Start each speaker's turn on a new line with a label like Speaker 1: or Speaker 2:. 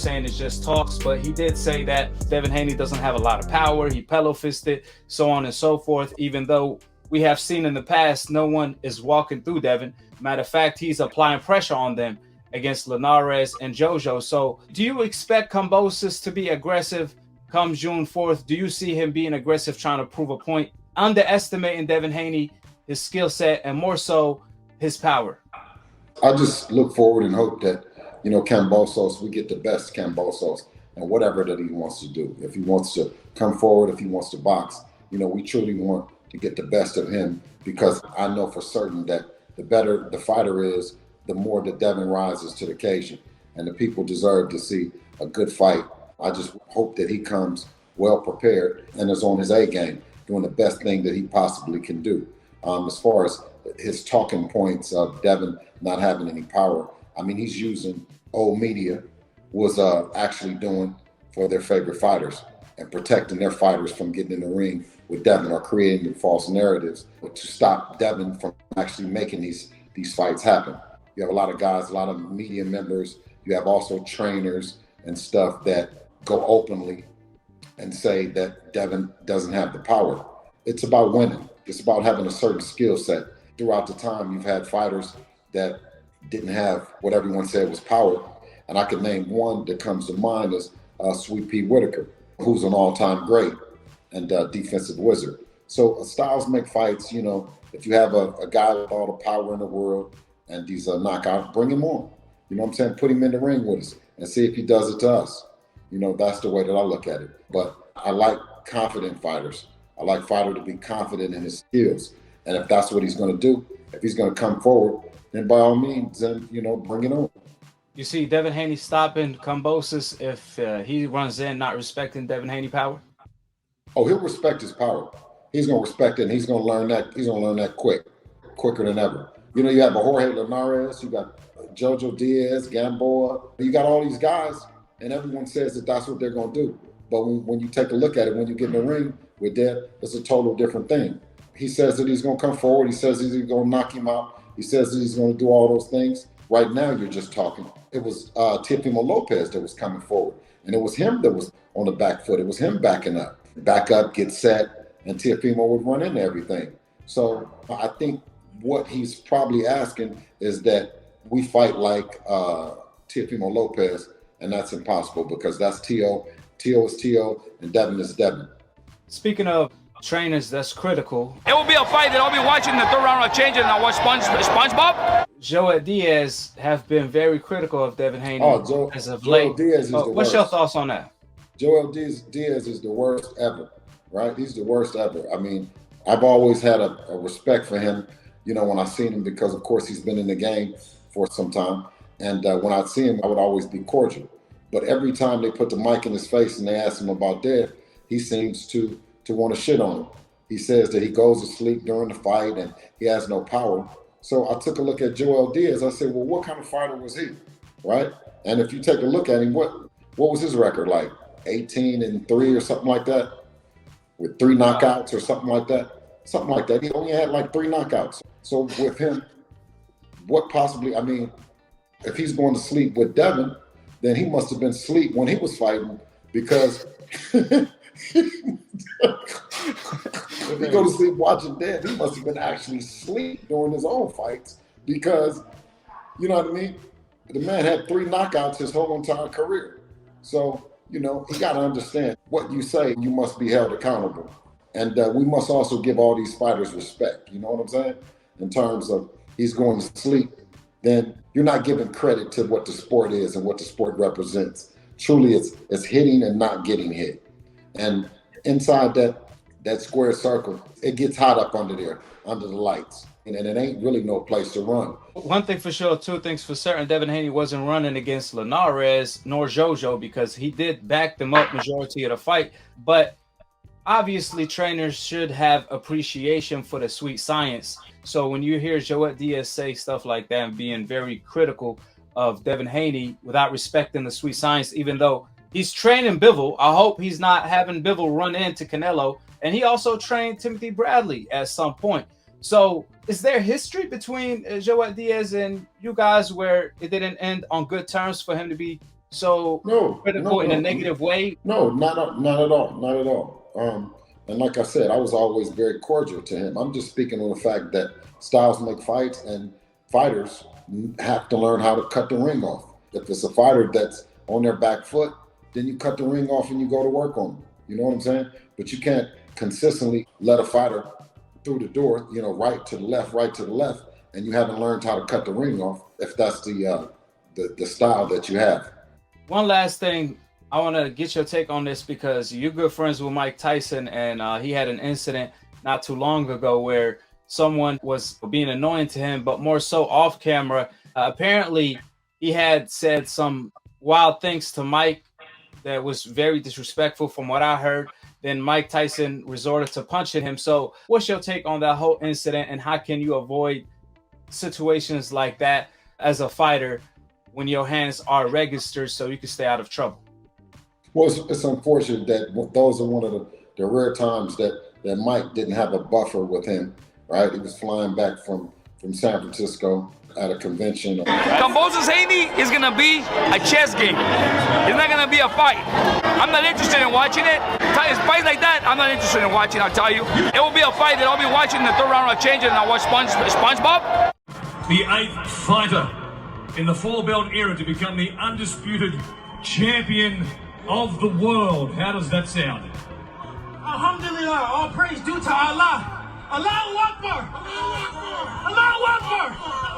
Speaker 1: saying it's just talks, but he did say that Devin Haney doesn't have a lot of power. He pillow fisted, so on and so forth, even though we have seen in the past no one is walking through Devin. Matter of fact, he's applying pressure on them against Linares and JoJo. So do you expect Kambosos to be aggressive come June 4th? Do you see him being aggressive, trying to prove a point, underestimating Devin Haney, his skill set, and more so his power?
Speaker 2: I just look forward and hope that, Kambosos, we get the best Kambosos and whatever that he wants to do. If he wants to come forward, if he wants to box, we truly want to get the best of him, because I know for certain that the better the fighter is, the more that Devin rises to the occasion, and the people deserve to see a good fight. I just hope that he comes well prepared and is on his A game, doing the best thing that he possibly can do. As far as his talking points of Devin not having any power, I mean, he's using old media was actually doing for their favorite fighters and protecting their fighters from getting in the ring with Devin, or creating false narratives to stop Devin from actually making these fights happen. You have a lot of guys, a lot of media members. You have also trainers and stuff that go openly and say that Devin doesn't have the power. It's about winning. It's about having a certain skill set. Throughout the time, you've had fighters that didn't have what everyone said was power. And I can name one that comes to mind is Sweet Pea Whitaker, who's an all-time great and defensive wizard. So styles make fights. If you have a guy with all the power in the world and he's a knockouts, bring him on. You know what I'm saying? Put him in the ring with us and see if he does it to us. That's the way that I look at it. But I like confident fighters. I like fighter to be confident in his skills. And if that's what he's going to do, if he's going to come forward, then by all means, then, bring it on.
Speaker 1: You see Devin Haney stopping Kambosos if he runs in not respecting Devin Haney power?
Speaker 2: Oh, he'll respect his power. He's going to respect it, and he's going to learn that. He's going to learn that quicker than ever. You have a Jorge Linares, you got JoJo Diaz, Gamboa. You got all these guys, and everyone says that that's what they're going to do. But when you take a look at it, when you get in the ring with Dev, it's a total different thing. He says that he's going to come forward. He says he's going to knock him out. He says that he's going to do all those things. Right now, you're just talking. It was Teofimo Lopez that was coming forward, and it was him that was on the back foot. It was him backing up. Back up, get set, and Teofimo would run into everything. So I think what he's probably asking is that we fight like Teofimo Lopez, and that's impossible because that's Teo. Teo is Teo, and Devin is Devin.
Speaker 1: Speaking of trainers, that's critical.
Speaker 3: It will be a fight that I'll be watching the third round of change and I watch SpongeBob.
Speaker 1: Joe Diaz have been very critical of Devin Haney as of late.
Speaker 2: Diaz is the
Speaker 1: what's
Speaker 2: worst.
Speaker 1: Your thoughts on that?
Speaker 2: Joel Diaz is the worst ever, right? He's the worst ever. I mean, I've always had a respect for him, when I've seen him, because, of course, he's been in the game for some time. And when I'd see him, I would always be cordial. But every time they put the mic in his face and they ask him about Dev, he seems to want to shit on him. He says that he goes to sleep during the fight and he has no power. So I took a look at Joel Diaz. I said, well, what kind of fighter was he, right? And if you take a look at him, what was his record like? 18-3 or something like that, with 3 knockouts or something like that. Something like that. He only had like 3 knockouts. So with him, what possibly, I mean, if he's going to sleep with Devin, then he must have been asleep when he was fighting, because if you go to sleep watching Dev, he must have been actually asleep during his own fights, because, you know what I mean? The man had 3 knockouts his whole entire career. So, you got to understand what you say, you must be held accountable. And we must also give all these fighters respect. You know what I'm saying? In terms of he's going to sleep, then you're not giving credit to what the sport is and what the sport represents. Truly, it's hitting and not getting hit. And inside that square circle, it gets hot up under there, under the lights. And it ain't really no place to run.
Speaker 1: One thing for sure, 2 things for certain, Devin Haney wasn't running against Linares nor JoJo, because he did back them up majority of the fight. But obviously, trainers should have appreciation for the sweet science. So when you hear Joel Diaz say stuff like that and being very critical of Devin Haney without respecting the sweet science, even though he's training Bivol, I hope he's not having Bivol run into Canelo. And he also trained Timothy Bradley at some point. So is there history between Joel Diaz and you guys where it didn't end on good terms for him to be so critical in a negative way?
Speaker 2: No, not at all, not at all. And like I said, I was always very cordial to him. I'm just speaking on the fact that styles make fights, and fighters have to learn how to cut the ring off. If it's a fighter that's on their back foot, then you cut the ring off and you go to work on them. You know what I'm saying? But you can't consistently let a fighter through the door, you know, right to the left, and you haven't learned how to cut the ring off if that's the style that you have.
Speaker 1: One last thing, I want to get your take on this because you're good friends with Mike Tyson, and he had an incident not too long ago where someone was being annoying to him, but more so off camera. Apparently, he had said some wild things to Mike that was very disrespectful from what I heard. Then Mike Tyson resorted to punching him. So what's your take on that whole incident, and how can you avoid situations like that as a fighter when your hands are registered so you can stay out of trouble?
Speaker 2: Well, it's unfortunate that those are one of the rare times that Mike didn't have a buffer with him, right? He was flying back from San Francisco at a convention.
Speaker 3: Kambosos Haney is going to be a chess game. It's not going to be a fight. I'm not interested in watching it. Fights like that, I'm not interested in watching, I'll tell you. It will be a fight that I'll be watching in the third round of change, and I'll watch SpongeBob.
Speaker 4: The 8th fighter in the 4-belt era to become the undisputed champion of the world. How does that sound?
Speaker 5: Alhamdulillah, all praise due to Allah. Allahu Akbar! Allahu Akbar!